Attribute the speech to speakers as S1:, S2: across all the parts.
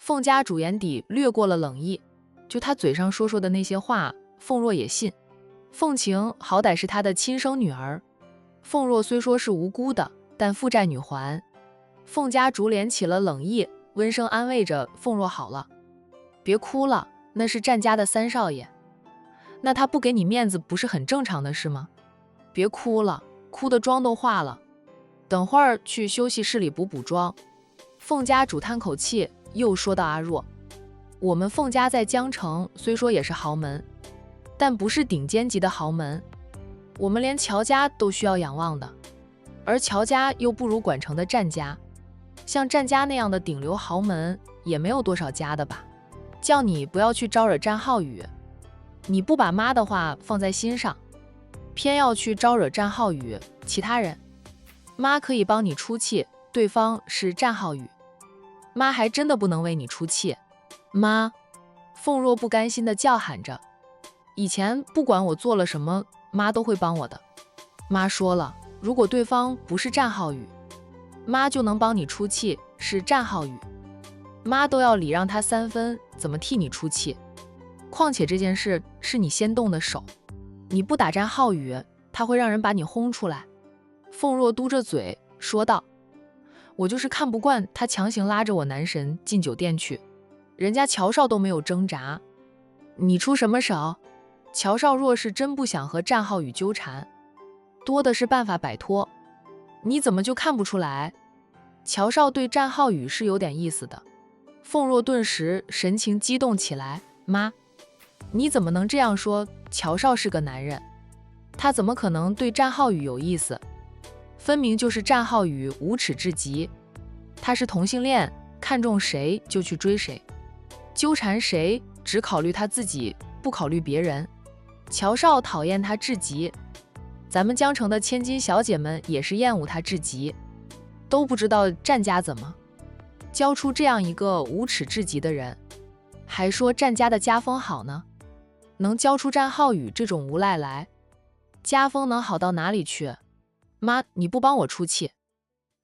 S1: 凤家主眼底掠过了冷意，就他嘴上说的那些话，凤若也信。凤晴好歹是他的亲生女儿，凤若虽说是无辜的，但负债女还。凤家主脸起了冷意，温声安慰着凤若好了，别哭了，那是战家的三少爷，那他不给你面子不是很正常的事吗？别哭了，哭的妆都化了，等会儿去休息室里补补妆。凤家主叹口气，又说到阿若，我们凤家在江城虽说也是豪门，但不是顶尖级的豪门，我们连乔家都需要仰望的，而乔家又不如管城的战家，像战家那样的顶流豪门也没有多少家的吧，叫你不要去招惹战浩宇，你不把妈的话放在心上，偏要去招惹战浩宇其他人。妈可以帮你出气，对方是战浩宇，妈还真的不能为你出气。妈，凤若不甘心地叫喊着，以前不管我做了什么，妈都会帮我的。妈说了，如果对方不是战浩宇，妈就能帮你出气，是战浩宇，妈都要礼让他3分，怎么替你出气？况且这件事是你先动的手，你不打战浩宇，他会让人把你轰出来。凤若嘟着嘴说道，我就是看不惯他强行拉着我男神进酒店去，人家乔少都没有挣扎，你出什么手？乔少若是真不想和战浩宇纠缠，多的是办法摆脱，你怎么就看不出来？乔少对战浩宇是有点意思的。凤若顿时神情激动起来，妈，你怎么能这样说？乔少是个男人，他怎么可能对战浩宇有意思？分明就是战浩宇无耻至极，他是同性恋，看中谁就去追谁，纠缠谁只考虑他自己，不考虑别人。乔少讨厌他至极，咱们江城的千金小姐们也是厌恶他至极，都不知道战家怎么教出这样一个无耻至极的人，还说战家的家风好呢，能教出战浩宇这种无赖来，家风能好到哪里去？妈，你不帮我出气，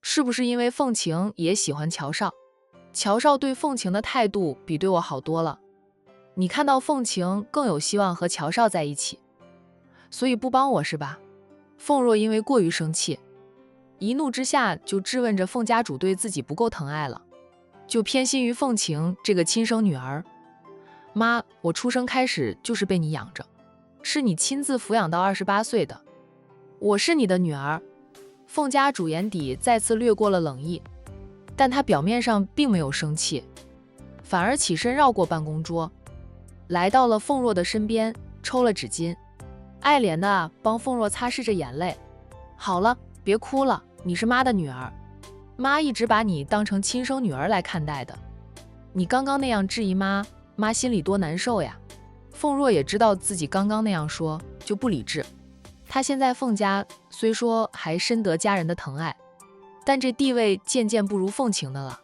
S1: 是不是因为凤晴也喜欢乔少？乔少对凤晴的态度比对我好多了，你看到凤晴更有希望和乔少在一起，所以不帮我是吧？凤若因为过于生气，一怒之下就质问着凤家主对自己不够疼爱了，就偏心于凤晴这个亲生女儿。妈，我出生开始就是被你养着，是你亲自抚养到28岁的，我是你的女儿。凤家主眼底再次掠过了冷意，但他表面上并没有生气，反而起身绕过办公桌，来到了凤若的身边，抽了纸巾，爱怜的帮凤若擦拭着眼泪。好了，别哭了，你是妈的女儿，妈一直把你当成亲生女儿来看待的，你刚刚那样质疑妈，妈心里多难受呀。凤若也知道自己刚刚那样说就不理智，她现在凤家虽说还深得家人的疼爱，但这地位渐渐不如凤晴的了。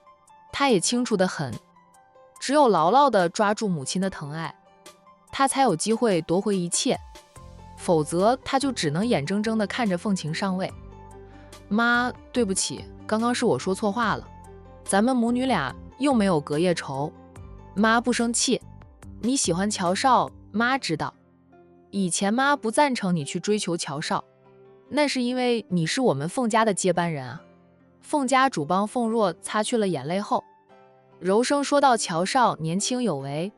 S1: 她也清楚得很，只有牢牢地抓住母亲的疼爱，她才有机会夺回一切，否则她就只能眼睁睁地看着凤晴上位。妈，对不起，刚刚是我说错话了，咱们母女俩又没有隔夜仇。妈不生气，你喜欢乔少，妈知道。以前妈不赞成你去追求乔少，那是因为你是我们凤家的接班人啊。凤家主帮凤若擦去了眼泪后，柔声说道，乔少年轻有为，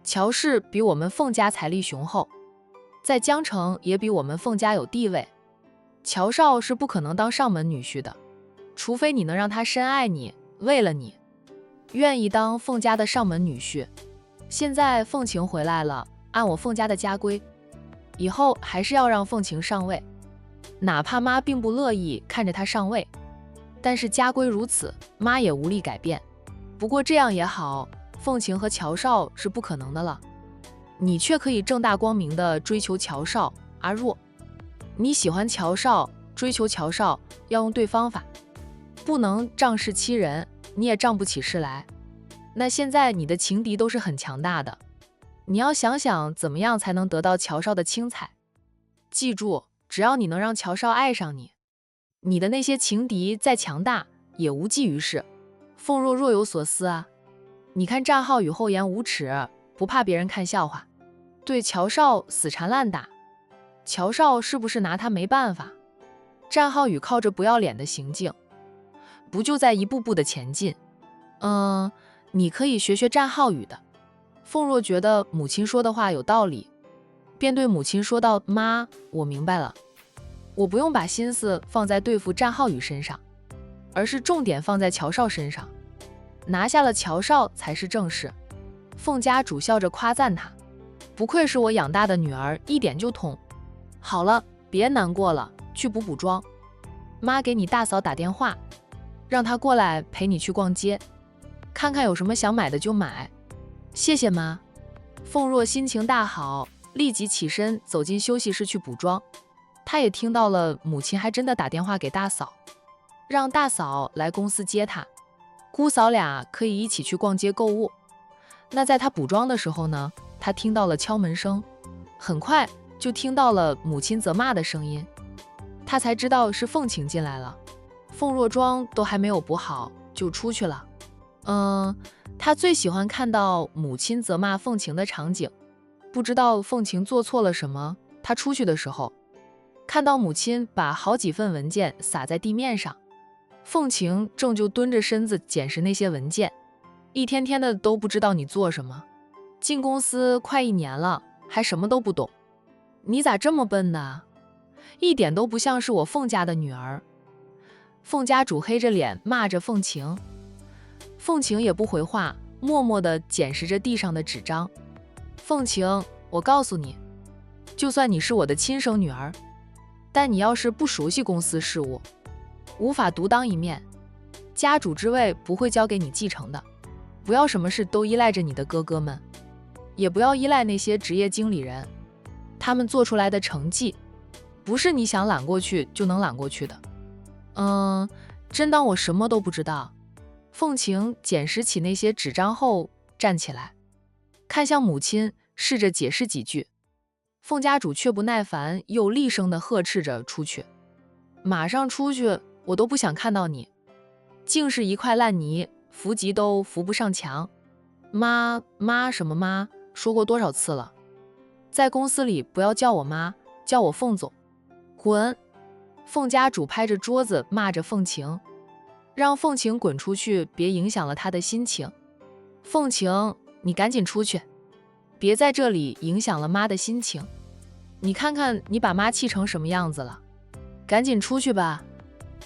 S1: 乔氏比我们凤家财力雄厚，在江城也比我们凤家有地位，乔少是不可能当上门女婿的，除非你能让他深爱你，为了你愿意当凤家的上门女婿。现在凤晴回来了，按我凤家的家规，以后还是要让凤晴上位，哪怕妈并不乐意看着她上位，但是家规如此，妈也无力改变。不过这样也好，凤晴和乔少是不可能的了，你却可以正大光明地追求乔少。阿若，你喜欢乔少，追求乔少要用对方法，不能仗势欺人，你也仗不起势来。那现在你的情敌都是很强大的，你要想想怎么样才能得到乔少的青睐。记住，只要你能让乔少爱上你，你的那些情敌再强大也无济于事。凤若若有所思啊，你看战浩宇厚颜无耻，不怕别人看笑话，对乔少死缠烂打，乔少是不是拿他没办法？战浩宇靠着不要脸的行径，不就在一步步的前进？你可以学学战浩宇的。凤若觉得母亲说的话有道理，便对母亲说道：“妈，我明白了，我不用把心思放在对付战浩宇身上，而是重点放在乔少身上，拿下了乔少才是正事。”凤家主笑着夸赞他：“不愧是我养大的女儿，一点就通。好了，别难过了，去补补妆。妈给你大嫂打电话，让她过来陪你去逛街，看看有什么想买的就买。谢谢妈。”凤若心情大好，立即起身走进休息室去补妆。她也听到了母亲还真的打电话给大嫂，让大嫂来公司接她，姑嫂俩可以一起去逛街购物。那在她补妆的时候呢，她听到了敲门声，很快就听到了母亲责骂的声音，她才知道是凤晴进来了。凤若妆都还没有补好就出去了。她最喜欢看到母亲责骂凤晴的场景，不知道凤晴做错了什么。她出去的时候，看到母亲把好几份文件撒在地面上，凤晴正就蹲着身子捡拾那些文件，一天天的都不知道你做什么。进公司快1年了，还什么都不懂，你咋这么笨呢？一点都不像是我凤家的女儿。凤家主黑着脸骂着凤晴，凤晴也不回话，默默地捡拾着地上的纸张。凤晴，我告诉你，就算你是我的亲生女儿，但你要是不熟悉公司事务，无法独当一面，家主之位不会交给你继承的。不要什么事都依赖着你的哥哥们，也不要依赖那些职业经理人，他们做出来的成绩，不是你想揽过去就能揽过去的。真当我什么都不知道。凤晴捡拾起那些纸张后站起来，看向母亲，试着解释几句。凤家主却不耐烦，又厉声地呵斥着出去：“马上出去，我都不想看到你，竟是一块烂泥，扶级都扶不上墙。妈什么妈，说过多少次了，在公司里不要叫我妈，叫我凤总，滚！”凤家主拍着桌子骂着凤晴，让凤晴滚出去，别影响了她的心情。凤晴，你赶紧出去，别在这里影响了妈的心情。你看看你把妈气成什么样子了，赶紧出去吧。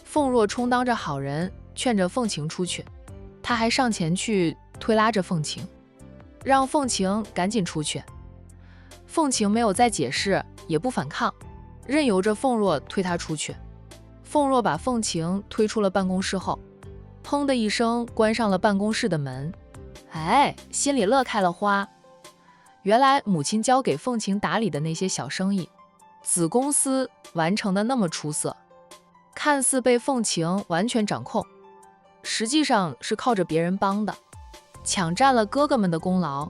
S1: 凤若充当着好人，劝着凤晴出去，她还上前去推拉着凤晴，让凤晴赶紧出去。凤晴没有再解释，也不反抗，任由着凤若推她出去。凤若把凤晴推出了办公室后，砰的一声关上了办公室的门。心里乐开了花。原来母亲交给凤晴打理的那些小生意，子公司完成的那么出色，看似被凤晴完全掌控，实际上是靠着别人帮的，抢占了哥哥们的功劳。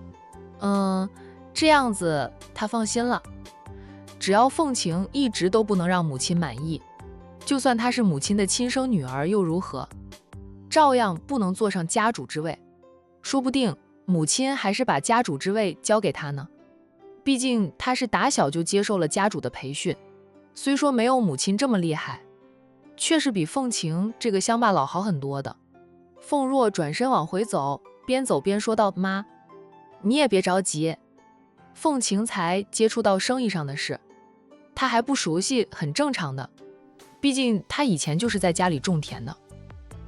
S1: 这样子她放心了。只要凤晴一直都不能让母亲满意，就算她是母亲的亲生女儿又如何，照样不能坐上家主之位。说不定母亲还是把家主之位交给她呢，毕竟她是打小就接受了家主的培训，虽说没有母亲这么厉害，却是比凤晴这个乡巴佬好很多的。凤若转身往回走，边走边说道：“妈，你也别着急，凤晴才接触到生意上的事，她还不熟悉，很正常的。毕竟她以前就是在家里种田的，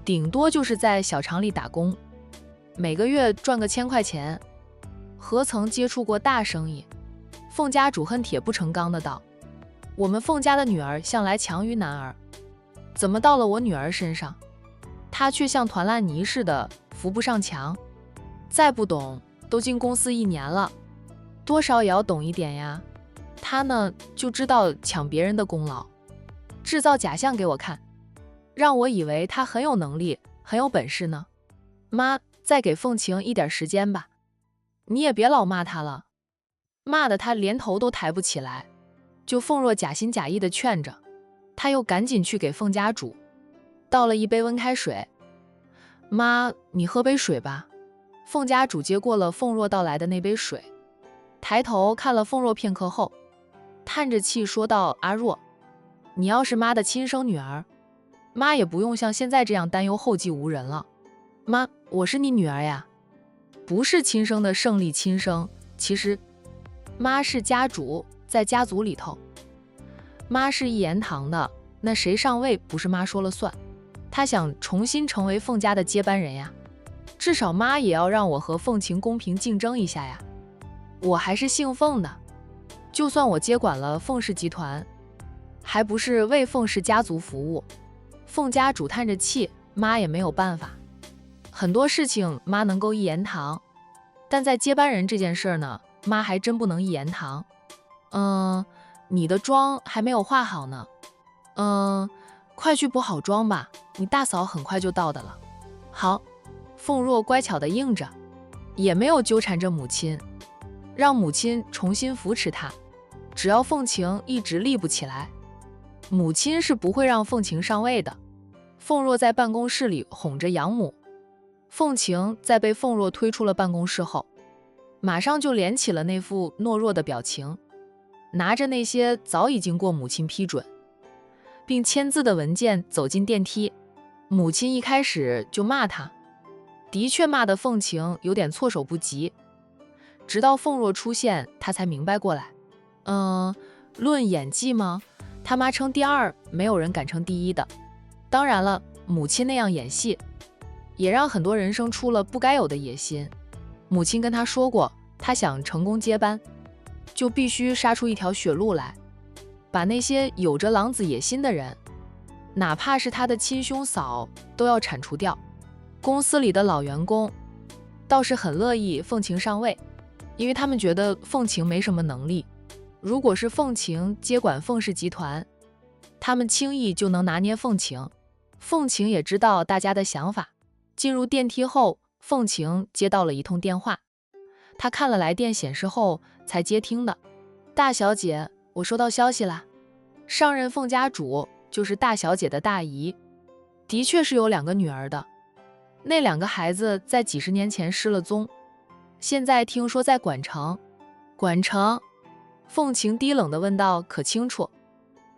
S1: 顶多就是在小厂里打工，每个月赚个1000块钱，何曾接触过大生意？”凤家主恨铁不成钢的道：“我们凤家的女儿向来强于男儿，怎么到了我女儿身上，她却像团烂泥似的扶不上墙？再不懂，都进公司1年了，多少也要懂一点呀。她呢，就知道抢别人的功劳，制造假象给我看，让我以为她很有能力，很有本事呢。妈，再给凤晴一点时间吧，你也别老骂她了，骂得她连头都抬不起来。”就凤若假心假意地劝着，她又赶紧去给凤家主倒了一杯温开水。“妈，你喝杯水吧。”凤家主接过了凤若倒来的那杯水，抬头看了凤若片刻后，叹着气说道：“阿若，你要是妈的亲生女儿，妈也不用像现在这样担忧后继无人了。妈，我是你女儿呀，不是亲生的胜利亲生。其实，妈是家主，在家族里头，妈是一言堂的，那谁上位不是妈说了算。她想重新成为凤家的接班人呀，至少妈也要让我和凤晴公平竞争一下呀。我还是姓凤的，就算我接管了凤氏集团，还不是为凤氏家族服务。”凤家主叹着气，妈也没有办法。很多事情妈能够一言堂，但在接班人这件事呢，妈还真不能一言堂。你的妆还没有化好呢。快去补好妆吧，你大嫂很快就到的了。好，凤若乖巧地应着，也没有纠缠着母亲，让母亲重新扶持她。只要凤晴一直立不起来，母亲是不会让凤晴上位的。凤若在办公室里哄着养母，凤晴在被凤若推出了办公室后，马上就连起了那副懦弱的表情，拿着那些早已经过母亲批准并签字的文件走进电梯。母亲一开始就骂她，的确骂得凤晴有点措手不及，直到凤若出现，她才明白过来。论演技吗？他妈称第二，没有人敢称第一的。当然了，母亲那样演戏，也让很多人生出了不该有的野心。母亲跟他说过，他想成功接班，就必须杀出一条血路来，把那些有着狼子野心的人，哪怕是他的亲兄嫂，都要铲除掉。公司里的老员工倒是很乐意凤晴上位，因为他们觉得凤晴没什么能力。如果是凤晴接管凤氏集团，他们轻易就能拿捏凤晴。凤晴也知道大家的想法。进入电梯后，凤晴接到了一通电话，她看了来电显示后才接听的。大小姐，我收到消息啦，上任凤家主就是大小姐的大姨，的确是有2个女儿的，那2个孩子在几十年前失了踪，现在听说在管城。管城？凤晴低冷地问道，可清楚？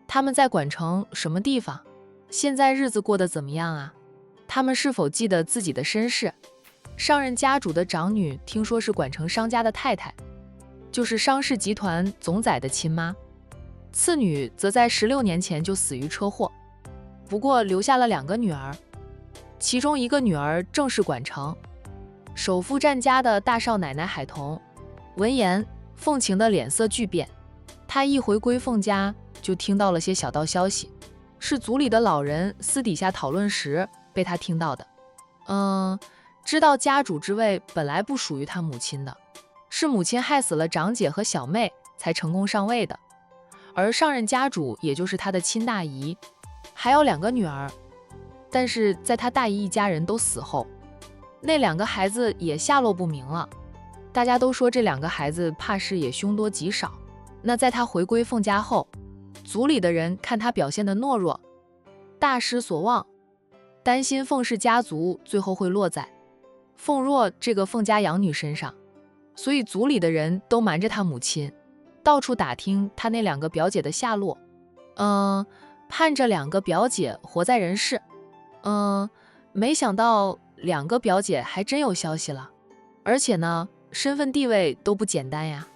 S1: 他们在管城什么地方？现在日子过得怎么样啊？他们是否记得自己的身世？上任家主的长女听说是管城商家的太太，就是商氏集团总宰的亲妈。次女则在16年前就死于车祸，不过留下了2个女儿，其中1个女儿正是管城首富占家的大少奶奶海彤。闻言，凤晴的脸色巨变，她一回归凤家就听到了些小道消息，是族里的老人私底下讨论时被她听到的。知道家主之位本来不属于她母亲的，是母亲害死了长姐和小妹才成功上位的，而上任家主也就是她的亲大姨，还有2个女儿。但是在她大姨一家人都死后，那2个孩子也下落不明了。大家都说这2个孩子怕是也凶多吉少。那在她回归凤家后，族里的人看她表现的懦弱，大失所望，担心凤氏家族最后会落在凤若这个凤家养女身上，所以族里的人都瞒着她母亲，到处打听她那2个表姐的下落。盼着2个表姐活在人世。没想到2个表姐还真有消息了，而且呢，身份地位都不简单呀。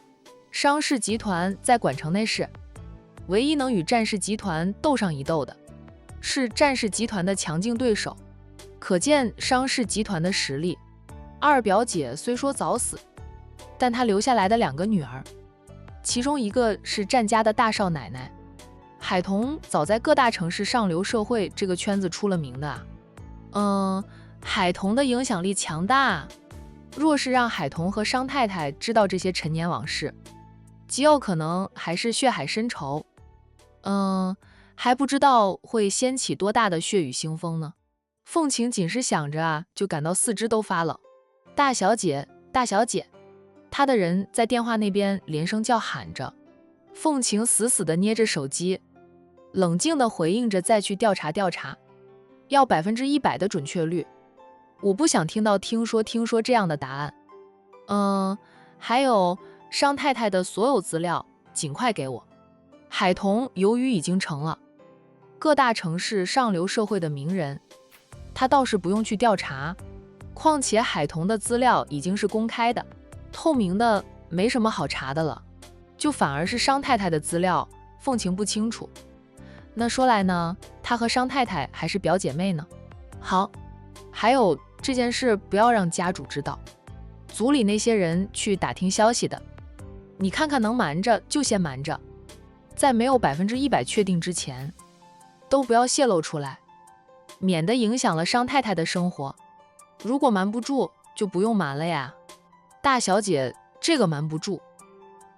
S1: 商氏集团在管城内市，唯一能与战氏集团斗上一斗的，是战氏集团的强劲对手，可见商氏集团的实力。2表姐虽说早死，但她留下来的2个女儿，其中1个是战家的大少奶奶海彤，早在各大城市上流社会这个圈子出了名的啊。海彤的影响力强大，若是让海彤和商太太知道这些陈年往事，极有可能还是血海深仇。还不知道会掀起多大的血雨腥风呢。凤晴仅是想着啊，就感到四肢都发冷。大小姐，大小姐，她的人在电话那边连声叫喊着。凤晴死死地捏着手机，冷静地回应着再去调查调查，要100%的准确率。我不想听到听说这样的答案。还有商太太的所有资料，尽快给我。海童由于已经成了各大城市上流社会的名人，他倒是不用去调查，况且海童的资料已经是公开的、透明的，没什么好查的了。就反而是商太太的资料，凤晴不清楚。那说来呢，她和商太太还是表姐妹呢。好，还有这件事不要让家主知道，组里那些人去打听消息的，你看看能瞒着就先瞒着，在没有100%确定之前，都不要泄露出来，免得影响了商太太的生活。如果瞒不住，就不用瞒了呀。大小姐，这个瞒不住，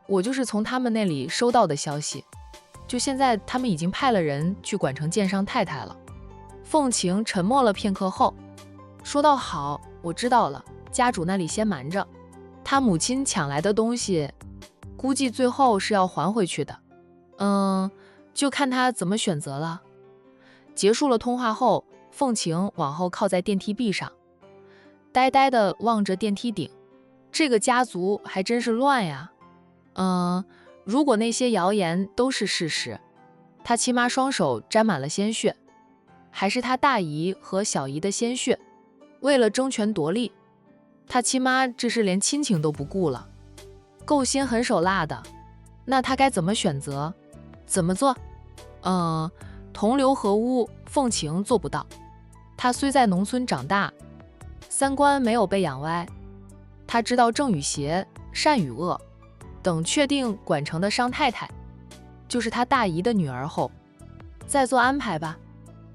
S1: 我就是从他们那里收到的消息，就现在他们已经派了人去管城见商太太了。凤晴沉默了片刻后说道：好，我知道了，家主那里先瞒着，他母亲抢来的东西估计最后是要还回去的，就看他怎么选择了。结束了通话后，凤晴往后靠在电梯壁上，呆呆地望着电梯顶。这个家族还真是乱呀。如果那些谣言都是事实，他亲妈双手沾满了鲜血，还是他大姨和小姨的鲜血，为了争权夺利，他亲妈这是连亲情都不顾了，够心狠手辣的。那他该怎么选择，怎么做？同流合污，凤晴做不到。他虽在农村长大，三观没有被养歪，他知道正与邪，善与恶。等确定管城的商太太就是他大姨的女儿后，再做安排吧。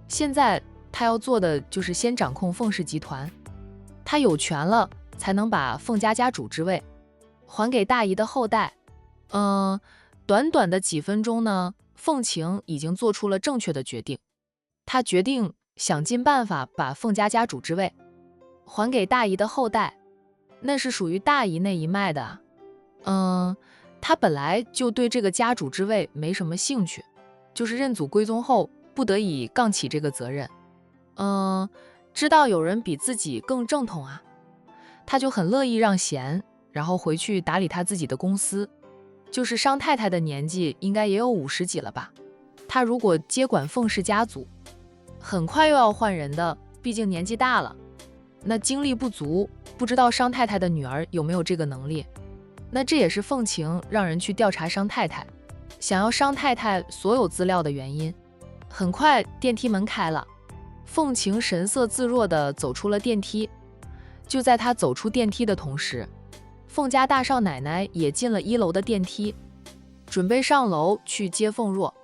S1: 现在他要做的就是先掌控凤氏集团，他有权了，才能把凤家家主之位还给大姨的后代。短短的几分钟呢，凤晴已经做出了正确的决定。他决定想尽办法把凤家家主之位还给大姨的后代，那是属于大姨那一脉的。他本来就对这个家主之位没什么兴趣，就是认祖归宗后不得已杠起这个责任。知道有人比自己更正统啊，他就很乐意让贤，然后回去打理他自己的公司。就是商太太的年纪应该也有50几了吧，他如果接管凤氏家族，很快又要换人的，毕竟年纪大了，那精力不足，不知道商太太的女儿有没有这个能力。那这也是凤晴让人去调查商太太，想要商太太所有资料的原因。很快电梯门开了，凤晴神色自若地走出了电梯。就在她走出电梯的同时，凤家大少奶奶也进了1楼的电梯，准备上楼去接凤若。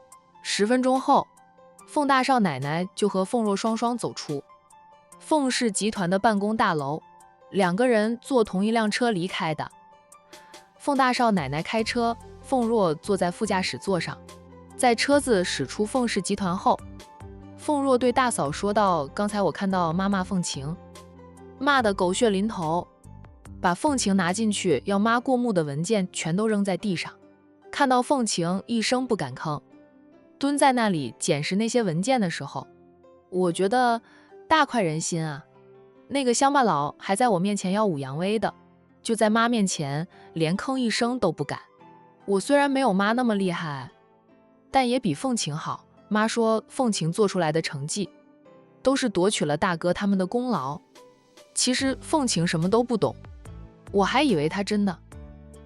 S1: 10分钟后，凤大少奶奶就和凤若双双走出凤氏集团的办公大楼，两个人坐同一辆车离开的。凤大少奶奶开车，凤若坐在副驾驶座上。在车子驶出凤氏集团后，凤若对大嫂说道：刚才我看到妈骂凤晴，骂得狗血淋头，把凤晴拿进去要妈过目的文件全都扔在地上。看到凤晴一声不敢吭，蹲在那里捡拾那些文件的时候，我觉得大快人心啊。那个乡巴佬还在我面前耀武扬威的，就在妈面前连吭一声都不敢。我虽然没有妈那么厉害，但也比凤晴好。妈说凤晴做出来的成绩都是夺取了大哥他们的功劳。其实凤晴什么都不懂，我还以为她真的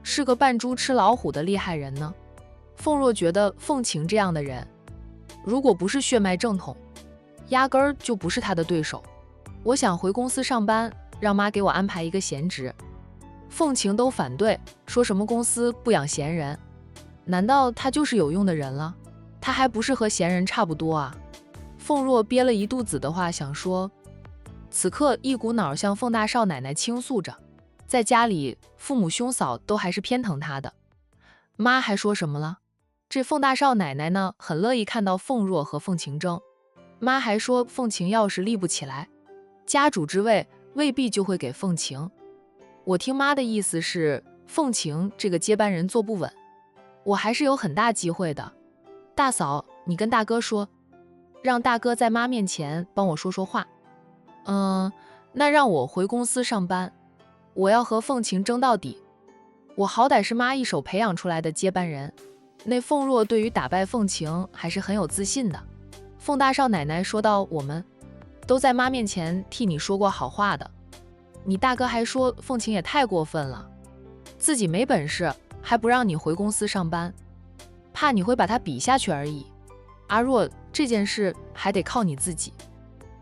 S1: 是个扮猪吃老虎的厉害人呢。凤若觉得凤晴这样的人，如果不是血脉正统，压根儿就不是她的对手。我想回公司上班，让妈给我安排一个闲职。凤晴都反对，说什么公司不养闲人，难道他就是有用的人了？他还不是和闲人差不多啊？凤若憋了一肚子的话想说，此刻一股脑向凤大少奶奶倾诉着。在家里，父母兄嫂都还是偏疼他的。妈还说什么了？这凤大少奶奶呢，很乐意看到凤若和凤晴争。妈还说凤晴要是立不起来，家主之位未必就会给凤晴。我听妈的意思是，凤晴这个接班人坐不稳，我还是有很大机会的。大嫂，你跟大哥说，让大哥在妈面前帮我说说话。那让我回公司上班，我要和凤晴争到底。我好歹是妈一手培养出来的接班人。那凤若对于打败凤晴还是很有自信的。凤大少奶奶说道：“我们都在妈面前替你说过好话的，你大哥还说凤晴也太过分了，自己没本事还不让你回公司上班，怕你会把他比下去而已。阿若，这件事还得靠你自己，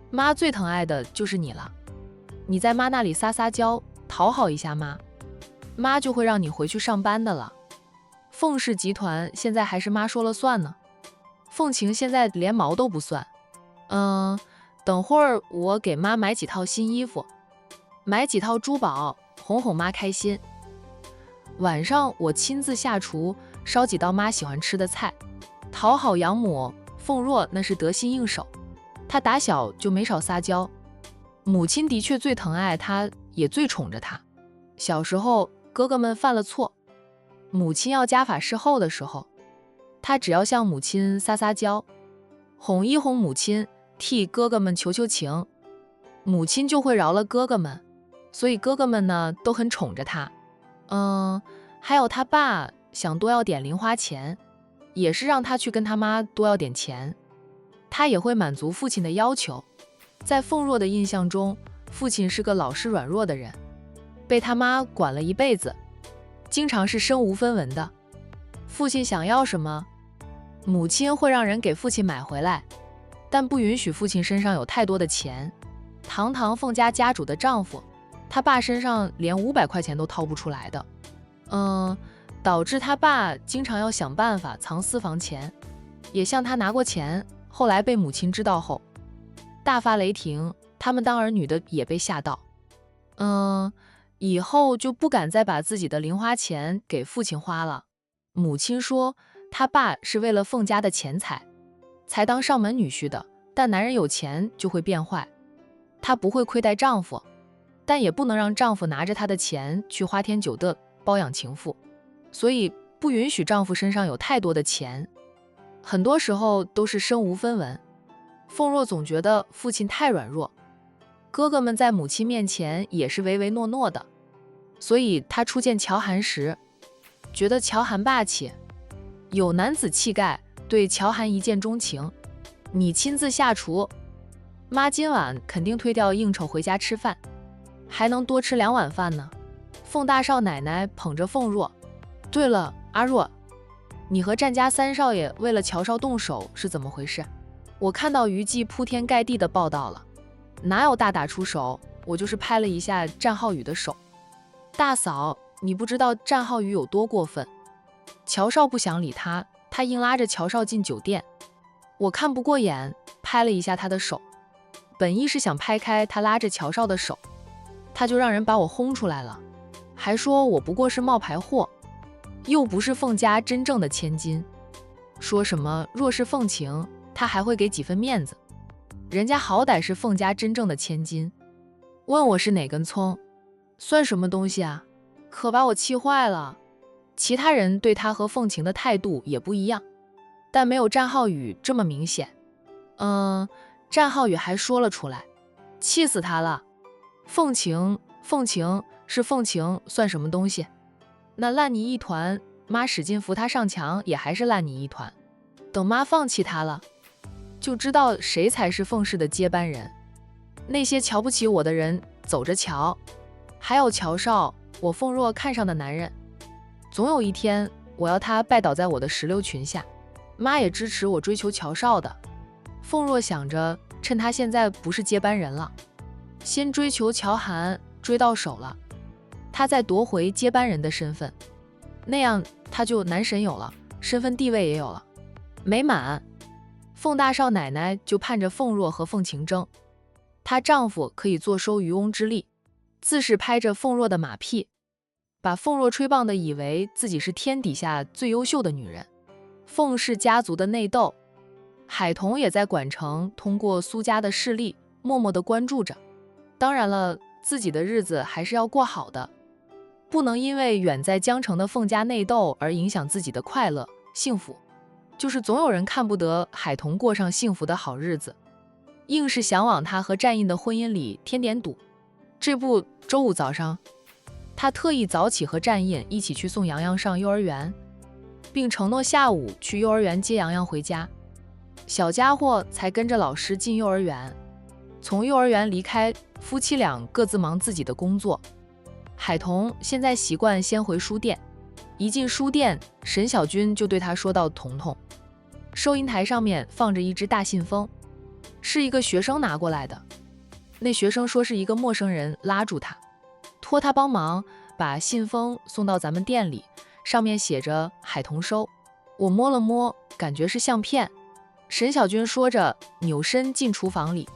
S1: 妈最疼爱的就是你了，你在妈那里撒撒娇，讨好一下妈，妈就会让你回去上班的了。凤氏集团现在还是妈说了算呢，凤晴现在连毛都不算。等会儿我给妈买几套新衣服，买几套珠宝，哄哄妈开心。晚上我亲自下厨，烧几道妈喜欢吃的菜，讨好养母。凤若那是得心应手，她打小就没少撒娇，母亲的确最疼爱她，也最宠着她。小时候哥哥们犯了错，母亲要家法侍候的时候，她只要向母亲撒撒娇，哄一哄母亲，替哥哥们求求情，母亲就会饶了哥哥们，所以哥哥们呢都很宠着她。还有他爸想多要点零花钱，也是让他去跟他妈多要点钱，他也会满足父亲的要求。在凤若的印象中，父亲是个老实软弱的人，被他妈管了一辈子，经常是身无分文的。父亲想要什么，母亲会让人给父亲买回来，但不允许父亲身上有太多的钱。堂堂凤家家主的丈夫，他爸身上连500块钱都掏不出来的。导致他爸经常要想办法藏私房钱，也向他拿过钱，后来被母亲知道后大发雷霆，他们当儿女的也被吓到。以后就不敢再把自己的零花钱给父亲花了。母亲说他爸是为了凤家的钱财才当上门女婿的，但男人有钱就会变坏，她不会亏待丈夫，但也不能让丈夫拿着她的钱去花天酒地包养情妇，所以不允许丈夫身上有太多的钱，很多时候都是身无分文。凤若总觉得父亲太软弱，哥哥们在母亲面前也是唯唯诺诺的，所以她初见乔涵时，觉得乔涵霸气，有男子气概，对乔涵一见钟情。你亲自下厨，妈今晚肯定推掉应酬回家吃饭，还能多吃2碗饭呢。凤大少奶奶捧着凤若，对了，阿若，你和战家3少爷为了乔少动手是怎么回事？我看到娱记铺天盖地的报道了，哪有大打出手，我就是拍了一下战浩宇的手。大嫂，你不知道战浩宇有多过分，乔少不想理他，他硬拉着乔少进酒店，我看不过眼，拍了一下他的手，本意是想拍开他拉着乔少的手，他就让人把我轰出来了，还说我不过是冒牌货，又不是凤家真正的千金，说什么若是凤晴，他还会给几分面子，人家好歹是凤家真正的千金，问我是哪根葱，算什么东西啊，可把我气坏了。其他人对他和凤晴的态度也不一样，但没有战浩宇这么明显。战浩宇还说了出来，气死他了。凤晴是凤晴，算什么东西？那烂泥一团，妈使劲扶他上墙也还是烂泥一团。等妈放弃他了，就知道谁才是凤氏的接班人。那些瞧不起我的人走着瞧，还有乔少，我凤若看上的男人，总有一天我要他拜倒在我的石榴裙下。妈也支持我追求乔少的。凤若想着趁他现在不是接班人了，先追求乔涵，追到手了，他再夺回接班人的身份，那样他就男神有了，身份地位也有了。没满，凤大少奶奶就盼着凤若和凤晴争，她丈夫可以坐收渔翁之利，自是拍着凤若的马屁，把凤若吹棒的以为自己是天底下最优秀的女人。凤氏家族的内斗，海彤也在管城通过苏家的势力默默地关注着。当然了，自己的日子还是要过好的，不能因为远在江城的凤家内斗而影响自己的快乐幸福。就是总有人看不得海彤过上幸福的好日子，硬是想往他和战印的婚姻里添点堵。这不，周五早上，他特意早起和战印一起去送洋洋上幼儿园，并承诺下午去幼儿园接洋洋回家。小家伙才跟着老师进幼儿园，从幼儿园离开，夫妻俩各自忙自己的工作。海童现在习惯先回书店，一进书店，沈小军就对他说道：“彤彤，收银台上面放着一只大信封，是一个学生拿过来的。那学生说是一个陌生人拉住他，托他帮忙把信封送到咱们店里，上面写着海童收。我摸了摸，感觉是相片。”沈小军说着，扭身进厨房里，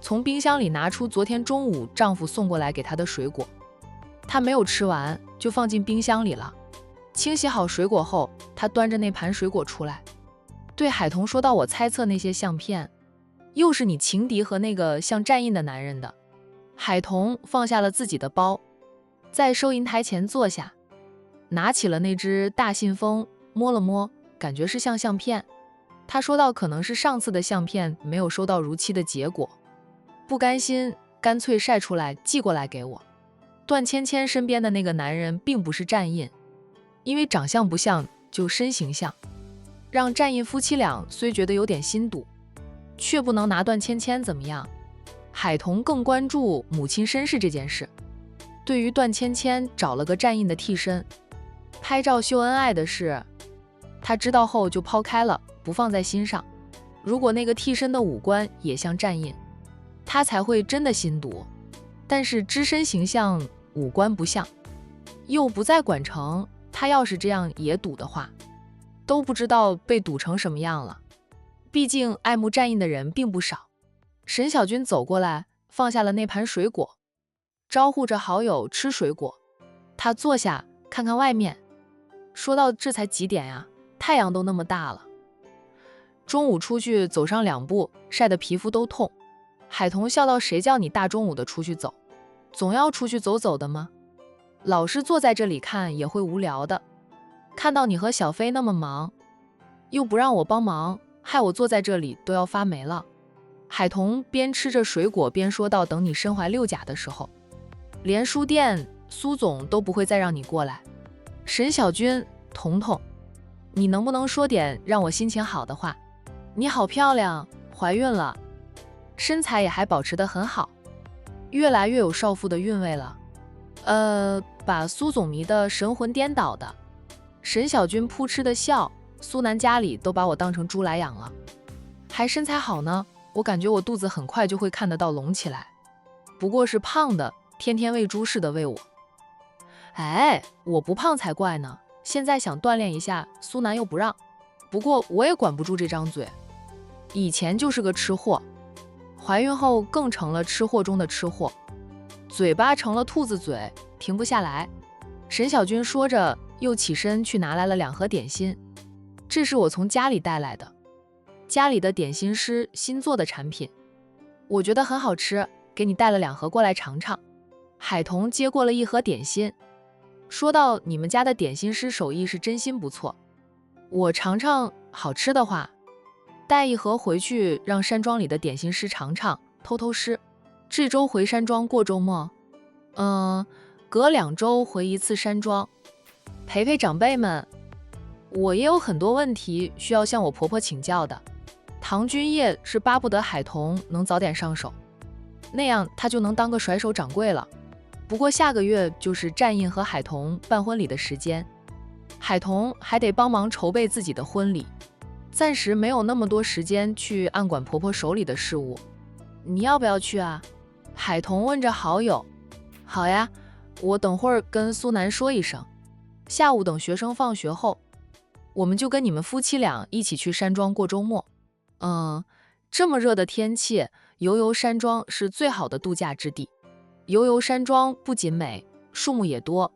S1: 从冰箱里拿出昨天中午丈夫送过来给她的水果，她没有吃完，就放进冰箱里了。清洗好水果后，她端着那盘水果出来，对海童说道：“我猜测那些相片，又是你情敌和那个像战印的男人的。”海童放下了自己的包，在收银台前坐下，拿起了那只大信封，摸了摸，感觉是像相片。他说道：“可能是上次的相片没有收到如期的结果，不甘心，干脆晒出来寄过来给我。段芊芊身边的那个男人并不是战印，因为长相不像，就身形像，让战印夫妻俩虽觉得有点心堵，却不能拿段芊芊怎么样。”海童更关注母亲身世这件事，对于段芊芊找了个战印的替身，拍照秀恩爱的事，他知道后就抛开了，不放在心上。如果那个替身的五官也像战印，他才会真的心堵。但是只身形象，五官不像，又不在管城，他要是这样也堵的话，都不知道被堵成什么样了。毕竟爱慕战印的人并不少。沈小军走过来，放下了那盘水果，招呼着好友吃水果。他坐下看看外面，说道：“这才几点呀？太阳都那么大了。中午出去走上2步，晒得皮肤都痛。”海童笑道：“谁叫你大中午的出去走？总要出去走走的吗？老是坐在这里看也会无聊的。看到你和小飞那么忙，又不让我帮忙，害我坐在这里都要发霉了。”海童边吃着水果边说道：“等你身怀6甲的时候，连书店苏总都不会再让你过来。”沈小军，彤彤，你能不能说点让我心情好的话？你好漂亮，怀孕了，身材也还保持得很好，越来越有少妇的韵味了。把苏总迷得神魂颠倒的。沈小军扑哧的笑，苏南家里都把我当成猪来养了，还身材好呢。我感觉我肚子很快就会看得到隆起来，不过是胖的，天天喂猪似的喂我。哎，我不胖才怪呢，现在想锻炼一下，苏南又不让。不过我也管不住这张嘴，以前就是个吃货，怀孕后更成了吃货中的吃货，嘴巴成了兔子嘴，停不下来。沈小军说着，又起身去拿来了2盒点心，这是我从家里带来的，家里的点心师新做的产品，我觉得很好吃，给你带了2盒过来尝尝。海童接过了1盒点心，说道：“你们家的点心师手艺是真心不错，我尝尝，好吃的话，带1盒回去让山庄里的点心师尝尝，偷偷师。这周回山庄过周末，隔2周回1次山庄，陪陪长辈们。我也有很多问题需要向我婆婆请教的。”唐君业是巴不得海童能早点上手，那样他就能当个甩手掌柜了。不过下个月就是战印和海童办婚礼的时间，海童还得帮忙筹备自己的婚礼，暂时没有那么多时间去暗管婆婆手里的事务。你要不要去啊？海童问着好友。好呀，我等会儿跟苏南说一声，下午等学生放学后，我们就跟你们夫妻俩一起去山庄过周末。这么热的天气，游游山庄是最好的度假之地。游游山庄不仅美，树木也多，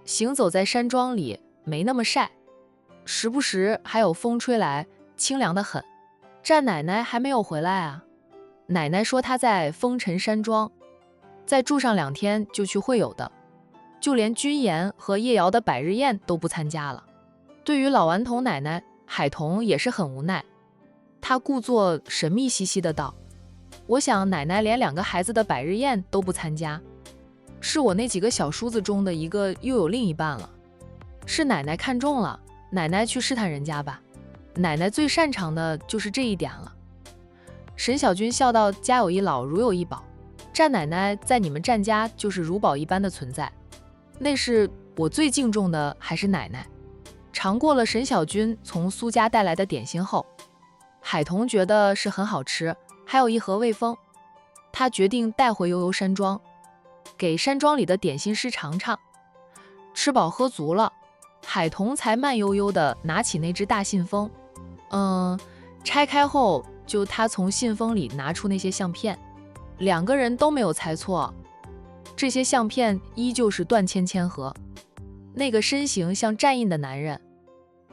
S1: 行走在山庄里没那么晒，时不时还有风吹来，清凉得很。战奶奶还没有回来啊？奶奶说她在风尘山庄，再住上2天就去会友的，就连军颜和叶瑶的百日宴都不参加了。对于老顽童奶奶，海童也是很无奈。他故作神秘兮兮的道：“我想奶奶连2个孩子的百日宴都不参加，是我那几个小叔子中的一个又有另一半了，是奶奶看中了，奶奶去试探人家吧，奶奶最擅长的就是这一点了。沈小军笑道：家有一老，如有一宝，战奶奶在你们战家就是如宝一般的存在，那是我最敬重的，还是奶奶。尝过了沈小军从苏家带来的点心后，海童觉得是很好吃，还有一盒味丰，他决定带回悠悠山庄，给山庄里的点心师尝尝。吃饱喝足了，海童才慢悠悠地拿起那只大信封，拆开后，就他从信封里拿出那些相片，2个人都没有猜错，这些相片依旧是段芊芊和那个身形像战印的男人，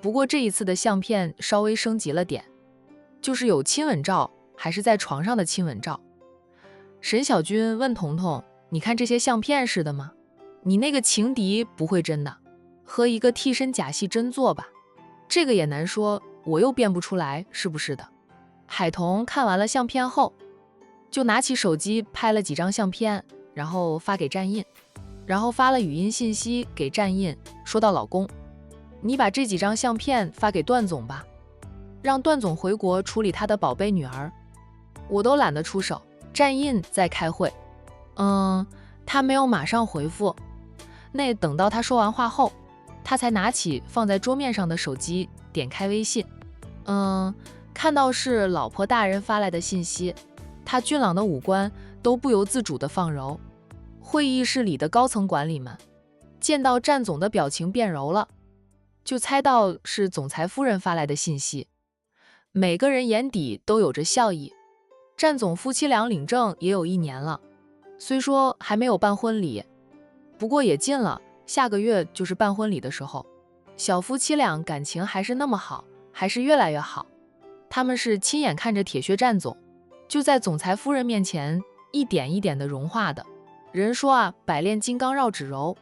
S1: 不过这一次的相片稍微升级了点，就是有亲吻照，还是在床上的亲吻照。沈小军问彤彤：你看这些相片是的吗？你那个情敌不会真的和一个替身假戏真做吧？这个也难说，我又辨不出来是不是的。海童看完了相片后，就拿起手机拍了几张相片，然后发给战印，然后发了语音信息给战印，说到：老公，你把这几张相片发给段总吧，让段总回国处理他的宝贝女儿，我都懒得出手。战印在开会，他没有马上回复，那等到他说完话后，他才拿起放在桌面上的手机，点开微信，看到是老婆大人发来的信息，他俊朗的五官都不由自主地放柔。会议室里的高层管理们见到战总的表情变柔了，就猜到是总裁夫人发来的信息，每个人眼底都有着笑意。战总夫妻俩领证也有1年了，虽说还没有办婚礼，不过也近了，下个月就是办婚礼的时候。小夫妻俩感情还是那么好，还是越来越好。他们是亲眼看着铁血战总就在总裁夫人面前一点一点的融化的。人说啊，百炼金刚绕指柔，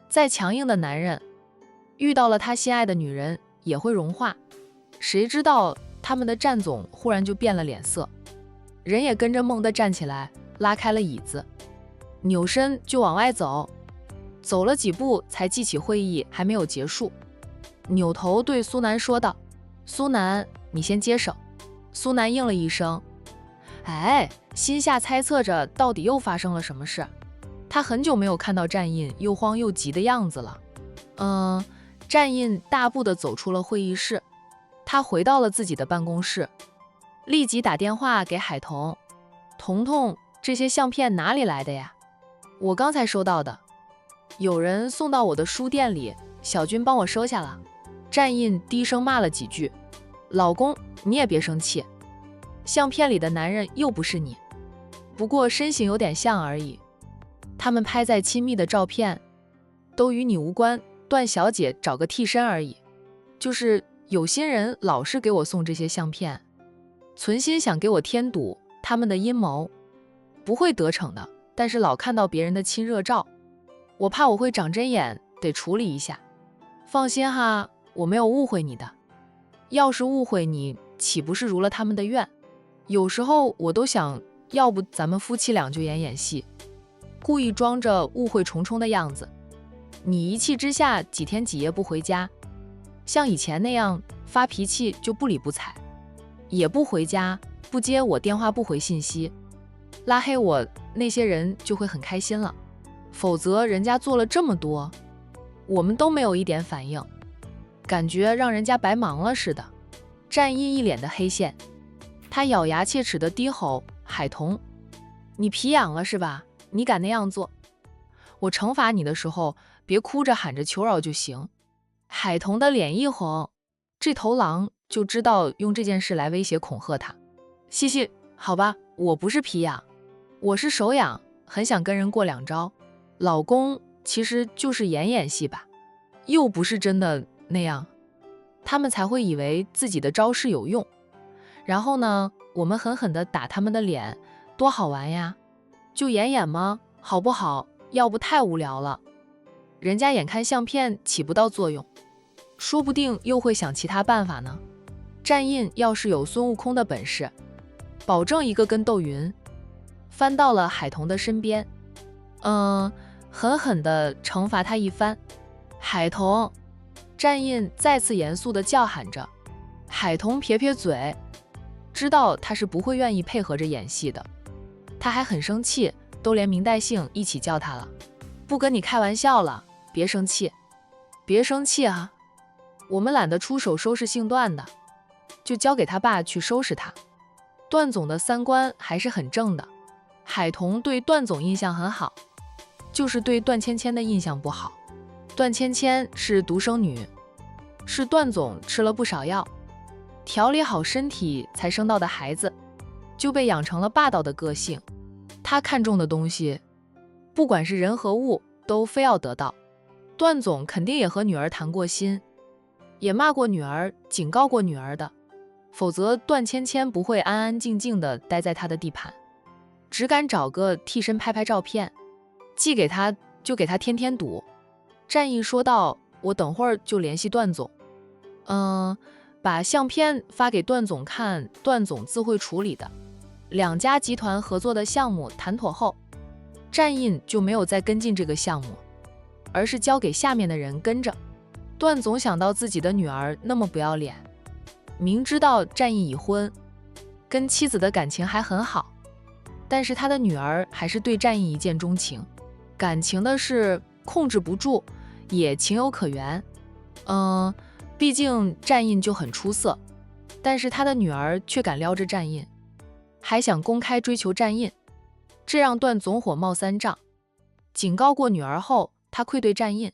S1: 再强硬的男人遇到了他心爱的女人也会融化。谁知道他们的战总忽然就变了脸色，人也跟着猛地站起来，拉开了椅子，扭身就往外走，走了几步才记起会议还没有结束，扭头对苏南说道：苏南，你先接手。苏南应了一声，心下猜测着到底又发生了什么事。他很久没有看到战印又慌又急的样子了。战印大步地走出了会议室，他回到了自己的办公室，立即打电话给海童：彤彤，这些相片哪里来的呀？我刚才收到的，有人送到我的书店里，小军帮我收下了。战印低声骂了几句：老公，你也别生气，相片里的男人又不是你，不过身形有点像而已，他们拍在亲密的照片，都与你无关，段小姐找个替身而已。就是有心人老是给我送这些相片，存心想给我添堵，他们的阴谋不会得逞的，但是老看到别人的亲热照，我怕我会长针眼，得处理一下。放心哈，我没有误会你的，要是误会你，岂不是如了他们的愿？有时候我都想，要不咱们夫妻俩就演戏，故意装着误会重重的样子，你一气之下几天几夜不回家，像以前那样发脾气就不理不睬，也不回家，不接我电话，不回信息，拉黑我，那些人就会很开心了。否则人家做了这么多，我们都没有一点反应，感觉让人家白忙了似的。战印一脸的黑线，他咬牙切齿地低吼：海童，你皮痒了是吧？你敢那样做，我惩罚你的时候别哭着喊着求饶就行。海童的脸一红，这头狼就知道用这件事来威胁恐吓他。嘻嘻，好吧，我不是皮痒，我是手痒，很想跟人过2招。老公其实就是演戏吧，又不是真的那样，他们才会以为自己的招式有用。然后呢，我们狠狠地打他们的脸，多好玩呀！就演吗？好不好？要不太无聊了。人家眼看相片起不到作用，说不定又会想其他办法呢。战印要是有孙悟空的本事，保证一个跟斗云。翻到了海童的身边，狠狠地惩罚他一番。海童，战印再次严肃地叫喊着。海童撇撇嘴，知道他是不会愿意配合着演戏的。他还很生气，都连明代姓一起叫他了。不跟你开玩笑了，别生气，别生气啊！我们懒得出手收拾姓段的，就交给他爸去收拾他。段总的三观还是很正的，海童对段总印象很好，就是对段芊芊的印象不好。段芊芊是独生女，是段总吃了不少药，调理好身体才生到的孩子，就被养成了霸道的个性。他看中的东西，不管是人和物，都非要得到。段总肯定也和女儿谈过心，也骂过女儿，警告过女儿的，否则段芊芊不会安安静静地待在他的地盘，只敢找个替身拍拍照片，寄给他就给他天天堵。战印说道：“我等会儿就联系段总，把相片发给段总看，段总自会处理的。”两家集团合作的项目谈妥后，战印就没有再跟进这个项目，而是交给下面的人跟着。段总想到自己的女儿那么不要脸，明知道战印已婚，跟妻子的感情还很好，但是他的女儿还是对战印一见钟情，感情的事控制不住，也情有可原。毕竟战印就很出色，但是他的女儿却敢撩着战印，还想公开追求战印，这让段总火冒三丈。警告过女儿后，他愧对战印，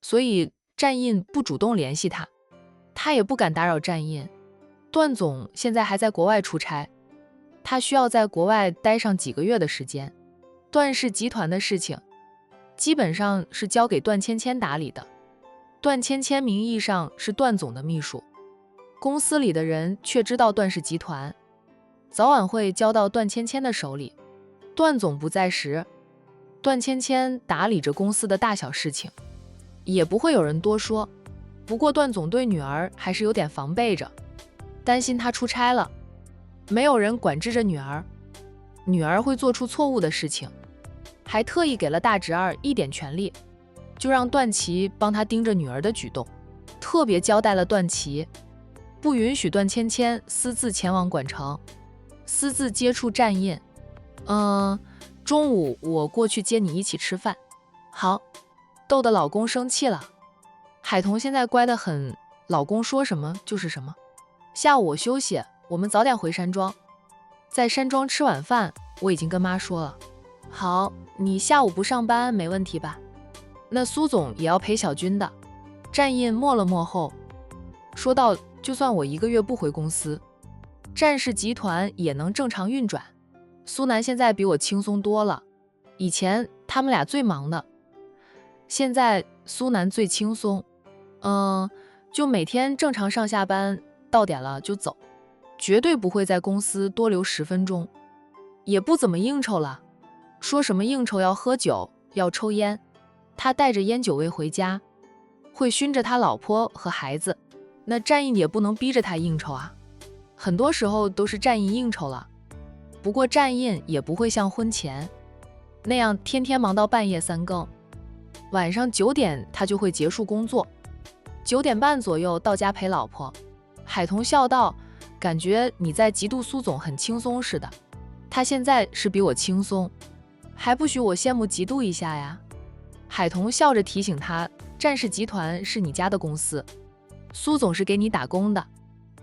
S1: 所以战印不主动联系他，他也不敢打扰战印。段总现在还在国外出差，他需要在国外待上几个月的时间。段氏集团的事情基本上是交给段芊芊打理的，段芊芊名义上是段总的秘书，公司里的人却知道段氏集团，早晚会交到段芊芊的手里。段总不在时，段芊芊打理着公司的大小事情，也不会有人多说。不过段总对女儿还是有点防备着，担心她出差了，没有人管制着女儿，女儿会做出错误的事情，还特意给了大侄儿一点权利，就让段琪帮他盯着女儿的举动，特别交代了段琪，不允许段芊芊私自前往管城，私自接触战印。中午我过去接你一起吃饭。好，逗得老公生气了。海童现在乖得很，老公说什么就是什么。下午我休息，我们早点回山庄，在山庄吃晚饭，我已经跟妈说了。好，你下午不上班没问题吧？那苏总也要陪小军的。战印默了默后说道，就算我1个月不回公司，战氏集团也能正常运转。苏南现在比我轻松多了，以前他们俩最忙的，现在苏南最轻松。就每天正常上下班，到点了就走，绝对不会在公司多留10分钟，也不怎么应酬了。说什么应酬要喝酒要抽烟，他带着烟酒味回家，会熏着他老婆和孩子，那战印也不能逼着他应酬啊。很多时候都是战印应酬了，不过战印也不会像婚前那样天天忙到半夜3更，晚上9点他就会结束工作，9点半左右到家陪老婆。海童笑道，感觉你在嫉妒苏总很轻松似的，他现在是比我轻松，还不许我羡慕嫉妒一下呀。海童笑着提醒他，战氏集团是你家的公司，苏总是给你打工的，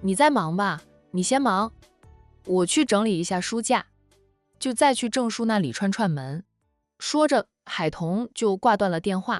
S1: 你在忙吧，你先忙，我去整理一下书架，就再去郑叔那里串串门。说着，海童就挂断了电话。